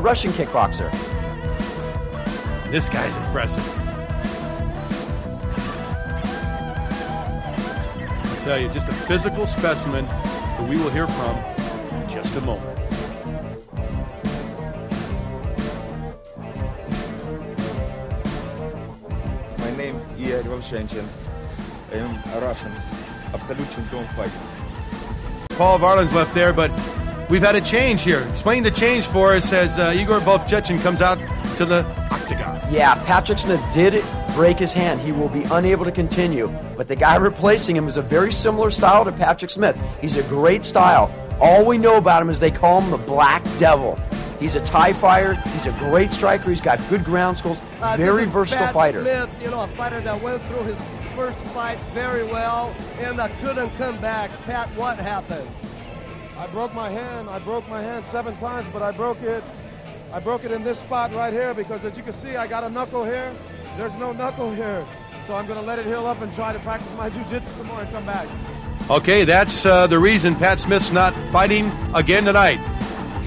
Russian kickboxer. This guy's impressive. I'll tell you, just a physical specimen that we will hear from in just a moment. My name is Igor Volchenchin. I am a Russian, absolute champion fighter. Paul Varlin's left there, but we've had a change here. Explain the change for us as Igor Volchenchin comes out to the octagon. Yeah, Patrick Smith did break his hand. He will be unable to continue, but the guy replacing him is a very similar style to Patrick Smith. He's a great style. All we know about him is they call him the Black Devil. He's a Thai fighter. He's a great striker. He's got good ground skills. Very versatile fighter. Smith, a fighter that went through his first fight very well and couldn't come back. Pat, what happened? I broke my hand. I broke my hand 7 times, but I broke it in this spot right here because, as you can see, I got a knuckle here. There's no knuckle here. So I'm going to let it heal up and try to practice my jiu-jitsu some more and come back. Okay, that's the reason Pat Smith's not fighting again tonight.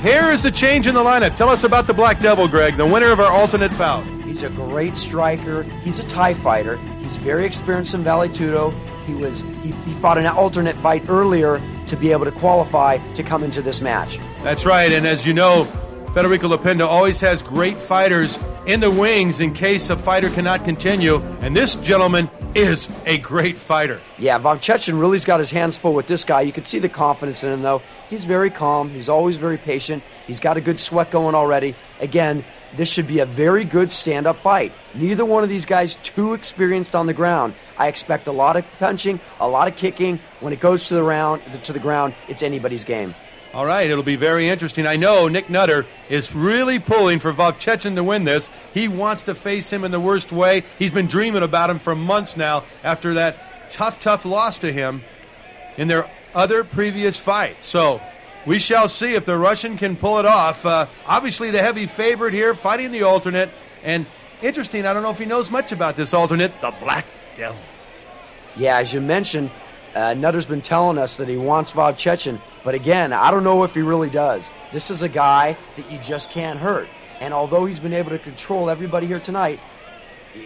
Here is the change in the lineup. Tell us about the Black Devil, Greg, the winner of our alternate bout. He's a great striker. He's a Thai fighter. He's very experienced in Vale Tudo. He fought an alternate fight earlier to be able to qualify to come into this match. That's right, and as you know, Federico Lopenda always has great fighters in the wings in case a fighter cannot continue, and this gentleman is a great fighter. Yeah, Volchenchin really's got his hands full with this guy. You can see the confidence in him, though. He's very calm. He's always very patient. He's got a good sweat going already. Again, this should be a very good stand-up fight. Neither one of these guys too experienced on the ground. I expect a lot of punching, a lot of kicking. When it goes to the ground, it's anybody's game. All right, it'll be very interesting. I know Nick Nutter is really pulling for Volchenchin to win this. He wants to face him in the worst way. He's been dreaming about him for months now after that tough loss to him in their other previous fight. So we shall see if the Russian can pull it off. Obviously the heavy favorite here, fighting the alternate. And interesting, I don't know if he knows much about this alternate, the Black Devil. Yeah, as you mentioned, Nutter's been telling us that he wants Volchenchin, but again, I don't know if he really does. This is a guy that you just can't hurt. And although he's been able to control everybody here tonight,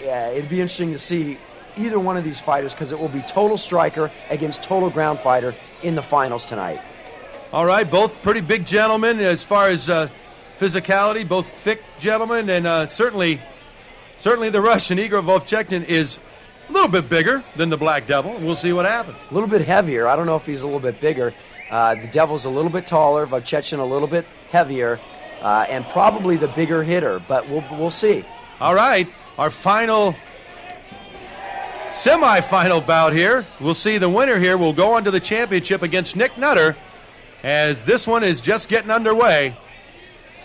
yeah, it'd be interesting to see either one of these fighters because it will be total striker against total ground fighter in the finals tonight. All right, both pretty big gentlemen as far as physicality, both thick gentlemen, and certainly the Russian, Igor Volchenchin, is a little bit bigger than the Black Devil. We'll see what happens. A little bit heavier. I don't know if he's a little bit bigger. The Devil's a little bit taller, Volchenchin a little bit heavier, and probably the bigger hitter, but we'll see. All right, our final semifinal bout here. We'll see the winner here will go on to the championship against Nick Nutter, as this one is just getting underway.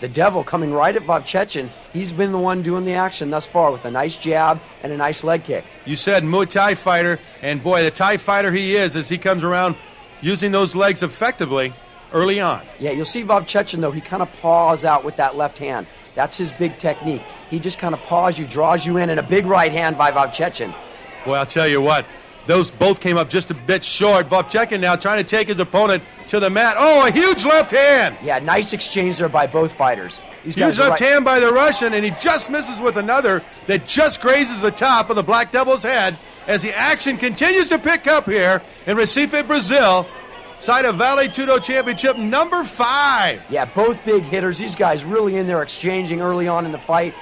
The Devil coming right at Volchenchin. He's been the one doing the action thus far with a nice jab and a nice leg kick. You said Muay Thai fighter, and boy, the Thai fighter he is as he comes around using those legs effectively early on. Yeah, you'll see Volchenchin, though, he kind of paws out with that left hand. That's his big technique. He just kind of paws you, draws you in, and a big right hand by Volchenchin. Boy, I'll tell you what, those both came up just a bit short. Volchenchin now trying to take his opponent to the mat. Oh, a huge left hand! Yeah, nice exchange there by both fighters. Huge left hand by the Russian, and he just misses with another that just grazes the top of the Black Devil's head as the action continues to pick up here in Recife, Brazil, site of Vale Tudo Championship number 5. Yeah, both big hitters. These guys really in there exchanging early on in the fight.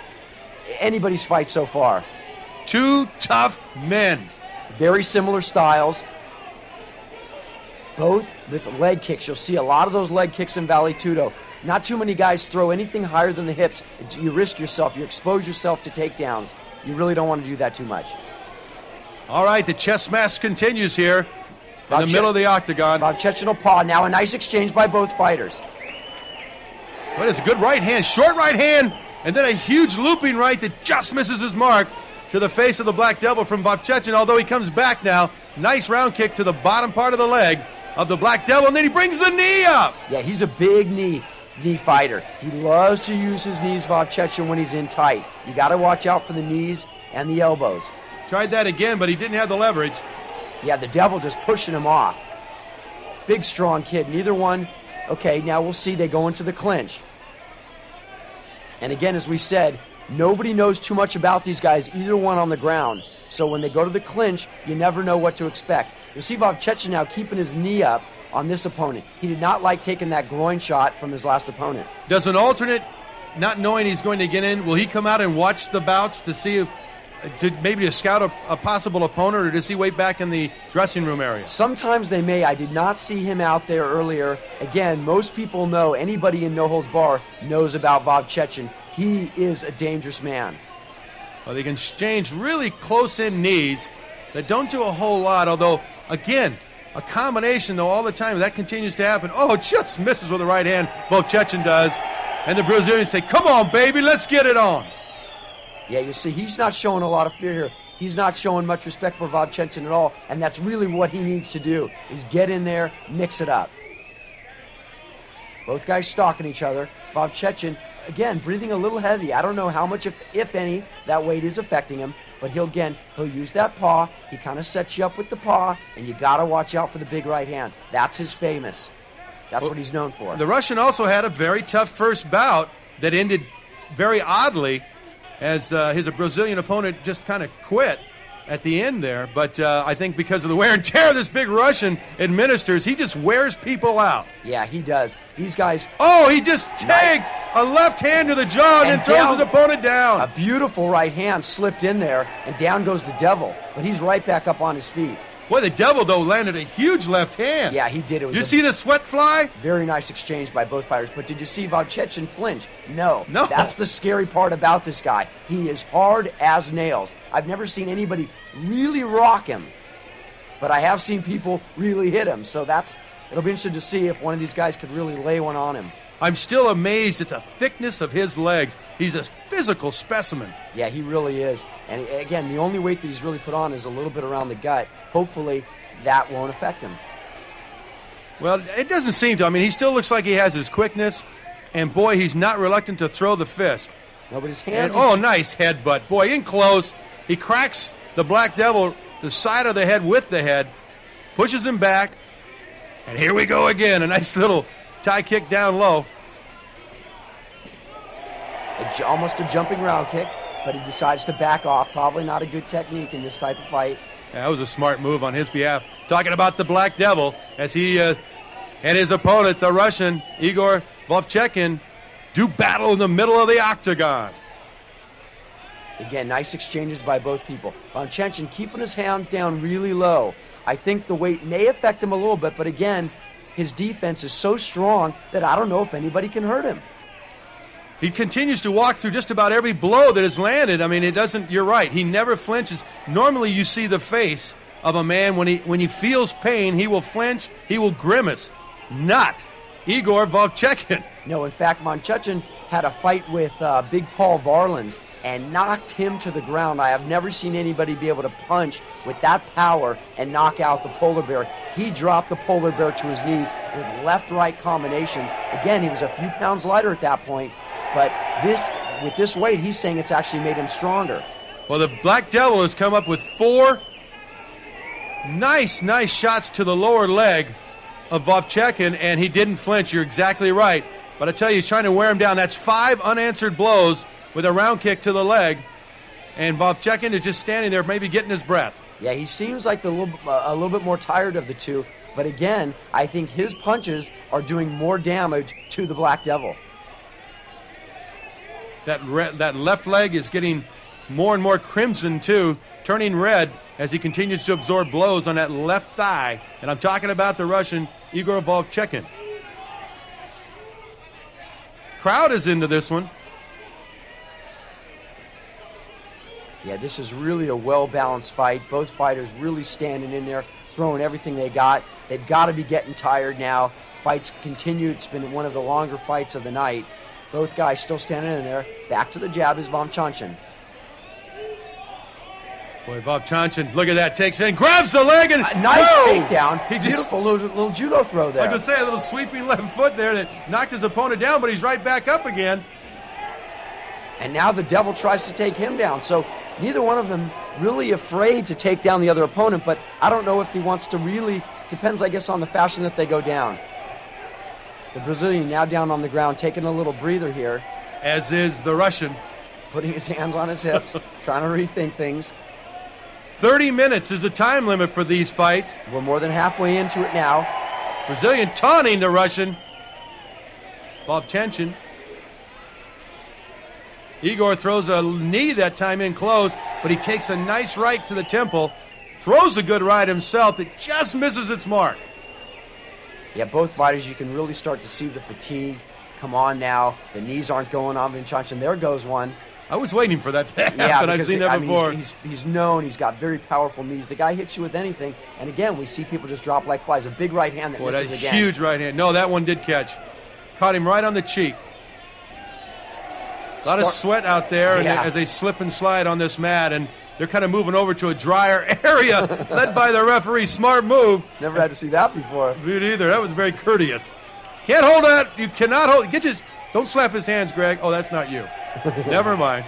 Anybody's fight so far. Two tough men. Very similar styles. Both with leg kicks. You'll see a lot of those leg kicks in Vale Tudo. Not too many guys throw anything higher than the hips. You risk yourself. You expose yourself to takedowns. You really don't want to do that too much. All right, the chess match continues here in the middle of the octagon. Volchenchin will paw. Now a nice exchange by both fighters. What is a good right hand, short right hand, and then a huge looping right that just misses his mark to the face of the Black Devil from Volchenchin, although he comes back now. Nice round kick to the bottom part of the leg of the Black Devil, and then he brings the knee up. Yeah, he's a big knee fighter. He loves to use his knees, Volchenchin, when he's in tight. You got to watch out for the knees and the elbows. Tried that again, but he didn't have the leverage. Yeah, the Devil just pushing him off. Big, strong kid. Neither one. Okay, now we'll see. They go into the clinch. And again, as we said, nobody knows too much about these guys, either one on the ground. So when they go to the clinch, you never know what to expect. You'll see Vovchanchyn now keeping his knee up on this opponent. He did not like taking that groin shot from his last opponent. Does an alternate, not knowing he's going to get in, will he come out and watch the bouts to see if, maybe to scout a possible opponent, or does he wait back in the dressing room area? Sometimes they may. I did not see him out there earlier. Again, most people know, anybody in No Holds Bar knows about Vovchanchyn. He is a dangerous man. Well, they can exchange really close-in knees that don't do a whole lot, although, again, a combination, though, all the time. That continues to happen. Oh, just misses with the right hand. Vovchanchyn does. And the Brazilians say, come on, baby, let's get it on. Yeah, you see, he's not showing a lot of fear here. He's not showing much respect for Vovchanchyn at all, and that's really what he needs to do, is get in there, mix it up. Both guys stalking each other. Vovchanchyn, again, breathing a little heavy. I don't know how much, if any, that weight is affecting him, but he'll use that paw. He kind of sets you up with the paw, and you got to watch out for the big right hand. That's his famous. That's what he's known for. The Russian also had a very tough first bout that ended very oddly, as his Brazilian opponent just kind of quit at the end there. But I think because of the wear and tear this big Russian administers, he just wears people out. Yeah, he does. These guys... Oh, he just takes a left hand to the jaw and then throws his opponent down. A beautiful right hand slipped in there, and down goes the Devil. But he's right back up on his feet. Boy, the Devil, though, landed a huge left hand. Yeah, he did. Did you see the sweat fly? Very nice exchange by both fighters. But did you see Vovchanchyn flinch? No. No. That's the scary part about this guy. He is hard as nails. I've never seen anybody really rock him, but I have seen people really hit him. So it'll be interesting to see if one of these guys could really lay one on him. I'm still amazed at the thickness of his legs. He's a physical specimen. Yeah, he really is. And again, the only weight that he's really put on is a little bit around the gut. Hopefully, that won't affect him. Well, it doesn't seem to. I mean, he still looks like he has his quickness, and boy, he's not reluctant to throw the fist. No, but his hands... Nice headbutt. Boy, in close. He cracks the Black Devil the side of the head with the head, pushes him back, and here we go again. A nice little tie kick down low. Almost a jumping round kick, but he decides to back off. Probably not a good technique in this type of fight. Yeah, that was a smart move on his behalf. Talking about the Black Devil, as he and his opponent, the Russian, Igor Vovchanchyn, do battle in the middle of the octagon. Again, nice exchanges by both people. Vovchanchyn keeping his hands down really low. I think the weight may affect him a little bit, but again, his defense is so strong that I don't know if anybody can hurt him. He continues to walk through just about every blow that is landed. I mean, it doesn't, you're right, he never flinches. Normally you see the face of a man when he feels pain, he will flinch, he will grimace. Not Igor Vovchanchyn. No, in fact, Vovchanchyn had a fight with Big Paul Varlins and knocked him to the ground. I have never seen anybody be able to punch with that power and knock out the polar bear. He dropped the polar bear to his knees with left-right combinations. Again, he was a few pounds lighter at that point, but with this weight, he's saying it's actually made him stronger. Well, the Black Devil has come up with 4 nice shots to the lower leg of Vovchanchyn, and he didn't flinch. You're exactly right. But I tell you, he's trying to wear him down. That's 5 unanswered blows with a round kick to the leg, and Vovchanchyn is just standing there, maybe getting his breath. Yeah, he seems like a little bit more tired of the two, but again, I think his punches are doing more damage to the Black Devil. That left leg is getting more and more crimson, too, turning red as he continues to absorb blows on that left thigh, and I'm talking about the Russian Igor Vovchanchyn. Crowd is into this one. Yeah, this is really a well-balanced fight. Both fighters really standing in there, throwing everything they got. They've got to be getting tired now. Fights continue. It's been one of the longer fights of the night. Both guys still standing in there. Back to the jab is Vovchanchyn. Boy, Vovchanchyn, look at that, takes it in, grabs the leg, and nice takedown. Beautiful little judo throw there. I was going to say, a little sweeping left foot there that knocked his opponent down, but he's right back up again. And now the Devil tries to take him down. So neither one of them really afraid to take down the other opponent, but I don't know if he wants to really, depends, I guess, on the fashion that they go down. The Brazilian now down on the ground, taking a little breather here. as is the Russian. Putting his hands on his hips, trying to rethink things. 30 minutes is the time limit for these fights. We're more than halfway into it now. Brazilian taunting the Russian. Vovchanchyn. Igor throws a knee that time in close, but he takes a nice right to the temple. Throws a good right himself that just misses its mark. Yeah, both fighters, you can really start to see the fatigue. Come on now. The knees aren't going on Vovchanchyn. There goes one. I was waiting for that to happen. Yeah, I've seen that before. He's known. He's got very powerful knees. The guy hits you with anything. And again, we see people just drop like flies. A big right hand that misses that's again. Huge right hand. No, that one did catch. Caught him right on the cheek. A lot of sweat out there as they slip and slide on this mat, and they're kind of moving over to a drier area, led by the referee. Smart move. Never had to see that before. Me neither. That was very courteous. Can't hold that. You cannot hold. Don't slap his hands, Greg. Oh, that's not you. Never mind.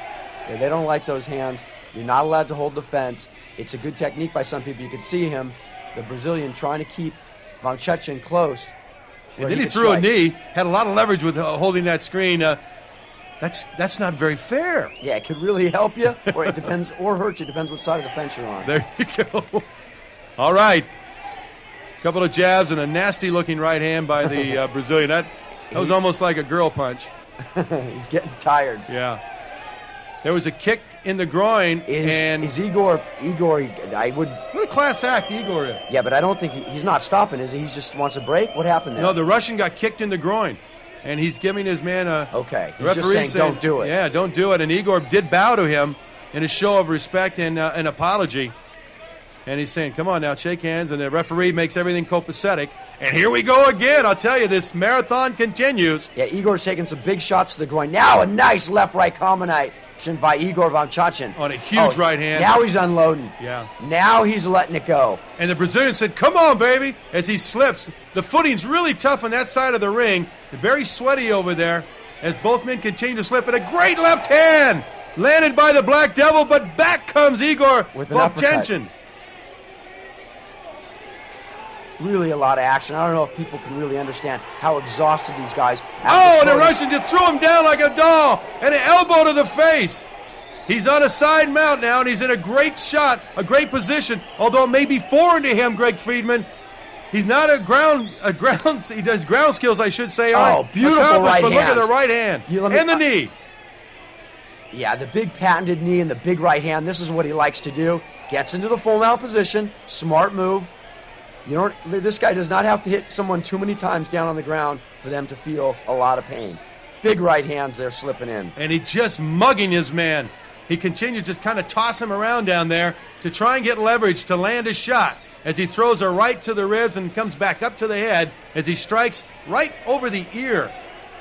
Yeah, they don't like those hands. You're not allowed to hold the fence. It's a good technique by some people. You can see him, the Brazilian, trying to keep Vovchanchyn close. And then he threw a knee. Had a lot of leverage with holding that screen. That's not very fair. Yeah, it could really help you, or it depends, or hurt you. Depends what side of the fence you're on. There you go. All right. A couple of jabs and a nasty-looking right hand by the Brazilian. That was almost like a girl punch. He's getting tired. Yeah. There was a kick in the groin. Is Igor, I would... What a class act Igor is. Yeah, but I don't think he's not stopping, is he? He just wants a break? What happened there? No, the Russian got kicked in the groin. And he's giving his man a... Okay, he's just saying don't do it. Yeah, don't do it. And Igor did bow to him in a show of respect and an apology. And he's saying, come on now, shake hands. And the referee makes everything copacetic. And here we go again. I'll tell you, this marathon continues. Yeah, Igor's taking some big shots to the groin. Now a nice left-right combination by Igor Vovchanchyn. On a huge right hand. Now he's unloading. Yeah. Now he's letting it go. And the Brazilian said, come on, baby, as he slips. The footing's really tough on that side of the ring. Very sweaty over there as both men continue to slip. And a great left hand landed by the Black Devil, but back comes Igor Vovchanchyn. Really a lot of action. I don't know if people can really understand how exhausted these guys are. Oh, and the Russian just threw him down like a doll and an elbow to the face. He's on a side mount now, and he's in a great shot, a great position, although it may be foreign to him, Greg Friedman. He's not he does ground skills, I should say. Oh, beautiful right hand. But look at the right hand and the knee. Yeah, the big patented knee and the big right hand. This is what he likes to do. Gets into the full mount position. Smart move. This guy does not have to hit someone too many times down on the ground for them to feel a lot of pain. Big right hands there slipping in. And he's just mugging his man. He continues to kind of toss him around down there to try and get leverage to land a shot as he throws a right to the ribs and comes back up to the head as he strikes right over the ear.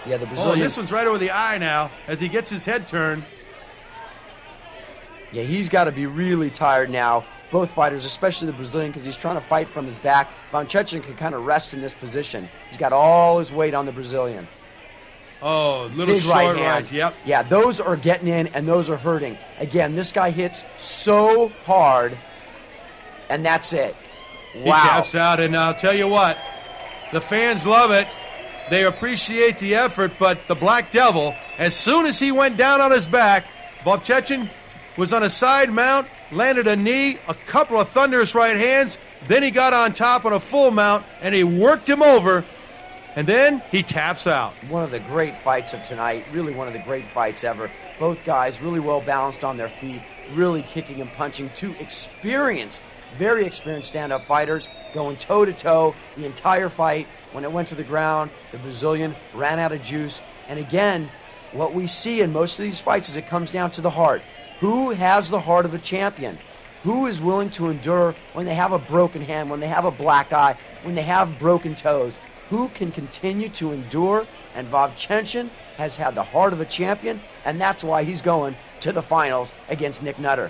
Yeah, the Brazilian. Oh, this one's right over the eye now as he gets his head turned. Yeah, he's got to be really tired now. Both fighters, especially the Brazilian, because he's trying to fight from his back. Vovchanchyn can kind of rest in this position. He's got all his weight on the Brazilian. Oh, little big short right. Yep. Yeah, those are getting in, and those are hurting. Again, this guy hits so hard, and that's it. Wow. He taps out, and I'll tell you what, the fans love it. They appreciate the effort, but the Black Devil, as soon as he went down on his back, Vovchanchyn was on a side mount, landed a knee, a couple of thunderous right hands, then he got on top on a full mount, and he worked him over, and then he taps out. One of the great fights of tonight, really one of the great fights ever. Both guys really well balanced on their feet, really kicking and punching. Two experienced, very experienced stand-up fighters going toe-to-toe the entire fight. When it went to the ground, the Brazilian ran out of juice. And again, what we see in most of these fights is it comes down to the heart. Who has the heart of a champion? Who is willing to endure when they have a broken hand, when they have a black eye, when they have broken toes? Who can continue to endure? And Vovchanchyn has had the heart of a champion, and that's why he's going to the finals against Nick Nutter.